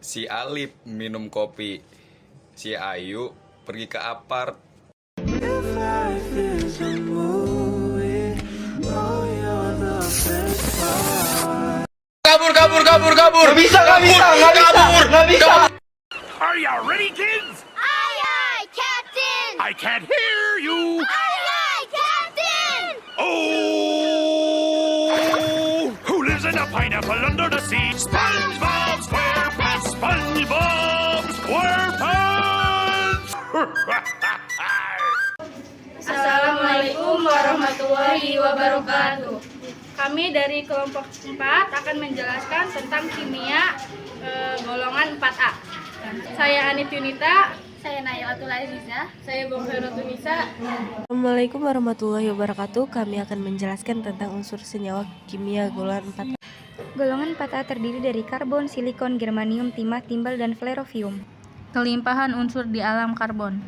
Si Alip minum kopi, si Ayu pergi ke apart. Kabur. Nggak bisa. Are you ready, kids? Aye, Captain! I can't hear you. Aye, Captain! Oh! Who lives in a pineapple under the sea? SpongeBob SquarePants! SpongeBob SquarePants! Assalamualaikum warahmatullahi wabarakatuh. Kami dari kelompok 4 akan menjelaskan tentang kimia golongan 4A. Saya Anit Yunita. Saya Nailatul Aziza. Saya Bongkero Tunisa. Assalamualaikum warahmatullahi wabarakatuh. Kami akan menjelaskan tentang unsur senyawa kimia golongan 4A. Golongan 4A terdiri dari karbon, silikon, germanium, timah, timbal, dan flerovium. Kelimpahan unsur di alam karbon.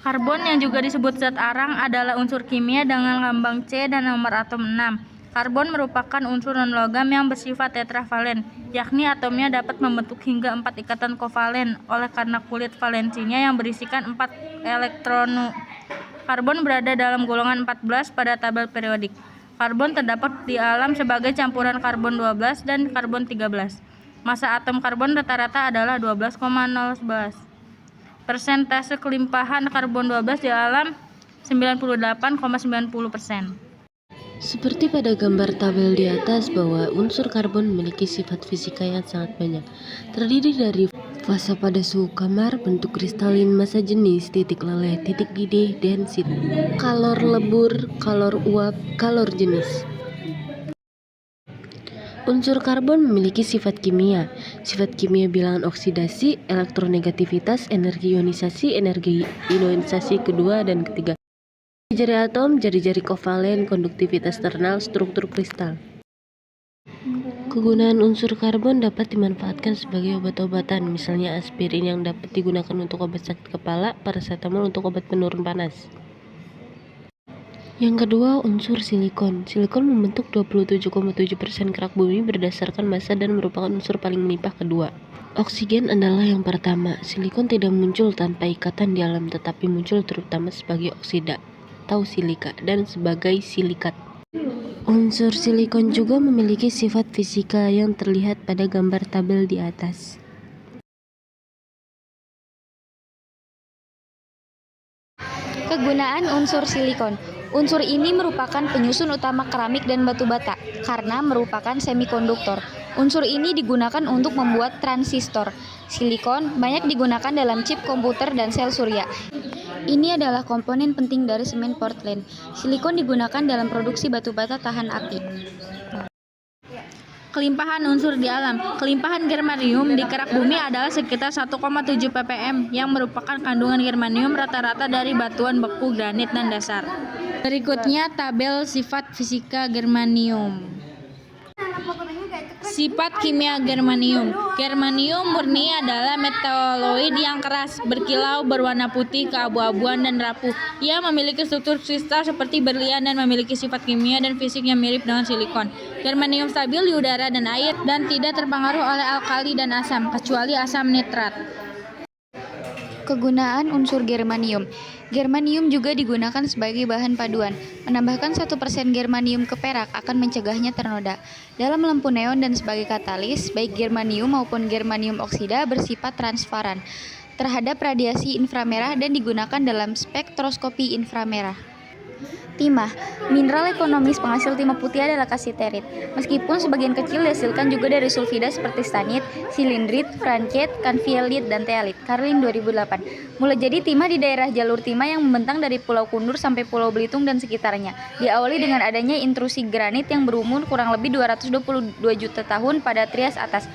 Karbon yang juga disebut zat arang adalah unsur kimia dengan lambang C dan nomor atom 6. Karbon merupakan unsur non-logam yang bersifat tetravalen, yakni atomnya dapat membentuk hingga 4 ikatan kovalen oleh karena kulit valensinya yang berisikan 4 elektron. Karbon berada dalam golongan 14 pada tabel periodik. Karbon terdapat di alam sebagai campuran karbon 12 dan karbon 13. Massa atom karbon rata-rata adalah 12,011. Persentase kelimpahan karbon 12 di alam 98,90%. Seperti pada gambar tabel di atas bahwa unsur karbon memiliki sifat fisika yang sangat banyak. Terdiri dari fasa pada suhu kamar, bentuk kristalin, massa jenis, titik leleh, titik didih, densit, kalor lebur, kalor uap, kalor jenis. Unsur karbon memiliki sifat kimia. Sifat kimia bilangan oksidasi, elektronegativitas, energi ionisasi, energi ionisasi kedua dan ketiga. Jari atom, jari-jari kovalen, konduktivitas thermal, struktur kristal. Kegunaan unsur karbon dapat dimanfaatkan sebagai obat-obatan, misalnya aspirin yang dapat digunakan untuk obat sakit kepala, paracetamol untuk obat penurun panas. Yang kedua, unsur silikon. Silikon membentuk 27,7% kerak bumi berdasarkan massa dan merupakan unsur paling melimpah kedua. Oksigen adalah yang pertama. Silikon tidak muncul tanpa ikatan di alam, tetapi muncul terutama sebagai oksida atau silika dan sebagai silikat. Unsur silikon juga memiliki sifat fisika yang terlihat pada gambar tabel di atas. Kegunaan unsur silikon. Unsur ini merupakan penyusun utama keramik dan batu bata karena merupakan semikonduktor. Unsur ini digunakan untuk membuat transistor. Silikon banyak digunakan dalam chip komputer dan sel surya. Ini adalah komponen penting dari semen Portland. Silikon digunakan dalam produksi batu bata tahan api. Kelimpahan unsur di alam. Kelimpahan germanium di kerak bumi adalah sekitar 1,7 ppm yang merupakan kandungan germanium rata-rata dari batuan beku, granit, dan dasar. Berikutnya tabel sifat fisika germanium. Sifat kimia germanium. Germanium murni adalah metaloid yang keras, berkilau, berwarna putih, keabu-abuan, dan rapuh. Ia memiliki struktur kristal seperti berlian dan memiliki sifat kimia dan fisik yang mirip dengan silikon. Germanium stabil di udara dan air dan tidak terpengaruh oleh alkali dan asam, kecuali asam nitrat. Kegunaan unsur germanium. Germanium juga digunakan sebagai bahan paduan. Menambahkan 1% germanium ke perak akan mencegahnya ternoda. Dalam lampu neon dan sebagai katalis, baik germanium maupun germanium oksida bersifat transparan terhadap radiasi inframerah dan digunakan dalam spektroskopi inframerah. Timah. Mineral ekonomis penghasil timah putih adalah kasiterit. Meskipun sebagian kecil dihasilkan juga dari sulfida seperti stanit, silindrit, franchet, kanvielit, dan tealit. Carlin 2008. Mulai jadi timah di daerah jalur timah yang membentang dari Pulau Kundur sampai Pulau Belitung dan sekitarnya. Diawali dengan adanya intrusi granit yang berumur kurang lebih 222 juta tahun pada Trias atas.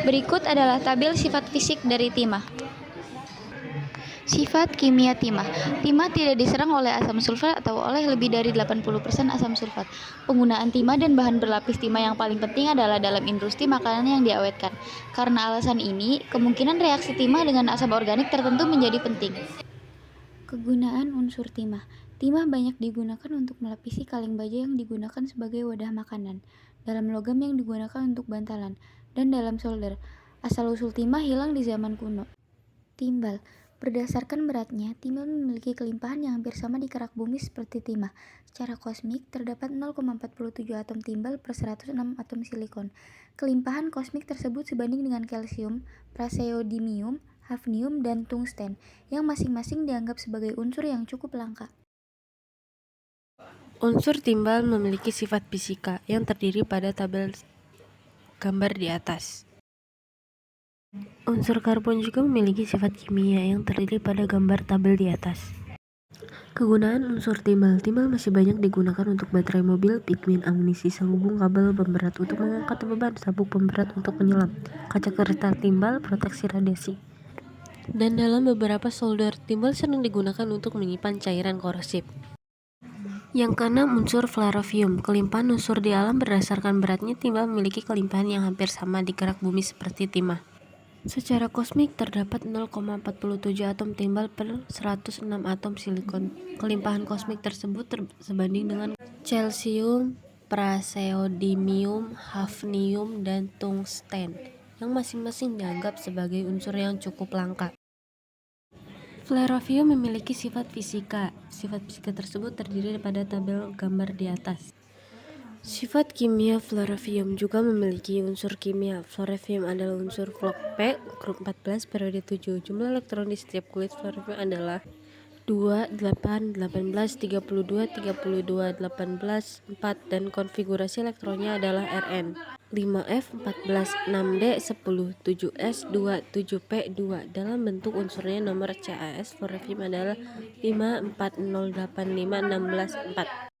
Berikut adalah tabel sifat fisik dari timah. Sifat kimia timah. Timah tidak diserang oleh asam sulfat atau oleh lebih dari 80% asam sulfat. Penggunaan timah dan bahan berlapis timah yang paling penting adalah dalam industri makanan yang diawetkan. Karena alasan ini, kemungkinan reaksi timah dengan asam organik tertentu menjadi penting. Kegunaan unsur timah. Timah banyak digunakan untuk melapisi kaleng baja yang digunakan sebagai wadah makanan, dalam logam yang digunakan untuk bantalan, dan dalam solder. Asal-usul timah hilang di zaman kuno. Timbal. Berdasarkan beratnya, timbal memiliki kelimpahan yang hampir sama di kerak bumi seperti timah. Secara kosmik, terdapat 0,47 atom timbal per 106 atom silikon. Kelimpahan kosmik tersebut sebanding dengan kalsium, praseodymium, hafnium, dan tungsten, yang masing-masing dianggap sebagai unsur yang cukup langka. Unsur timbal memiliki sifat fisika yang terdiri pada tabel gambar di atas. Unsur karbon juga memiliki sifat kimia yang terdiri pada gambar tabel di atas. Kegunaan unsur timbal. Timbal masih banyak digunakan untuk baterai mobil, pigmen, amunisi, selubung, kabel pemberat untuk mengangkat beban, sabuk pemberat untuk menyelam, kaca kristal timbal, proteksi radiasi. Dan dalam beberapa solder, timbal sering digunakan untuk menyimpan cairan korosif. Yang keenam, unsur flerovium. Kelimpahan unsur di alam berdasarkan beratnya, timbal memiliki kelimpahan yang hampir sama di kerak bumi seperti timah. Secara kosmik terdapat 0,47 atom timbal per 106 atom silikon. Kelimpahan kosmik tersebut sebanding dengan calcium, praseodymium, hafnium, dan tungsten, yang masing-masing dianggap sebagai unsur yang cukup langka. Flerovium memiliki sifat fisika. Sifat fisika tersebut terdiri pada tabel gambar di atas. Sifat kimia flerovium juga memiliki unsur kimia. Flerovium adalah unsur Vlog-P, grup 14, periode 7. Jumlah elektron di setiap kulit flerovium adalah 2, 8, 18, 32, 32, 18, 4, dan konfigurasi elektronnya adalah Rn. 5F, 14, 6D, 10, 7S, 2, 7P, 2. Dalam bentuk unsurnya nomor CAS, flerovium adalah 5, 4, 0, 8, 5, 16, 4.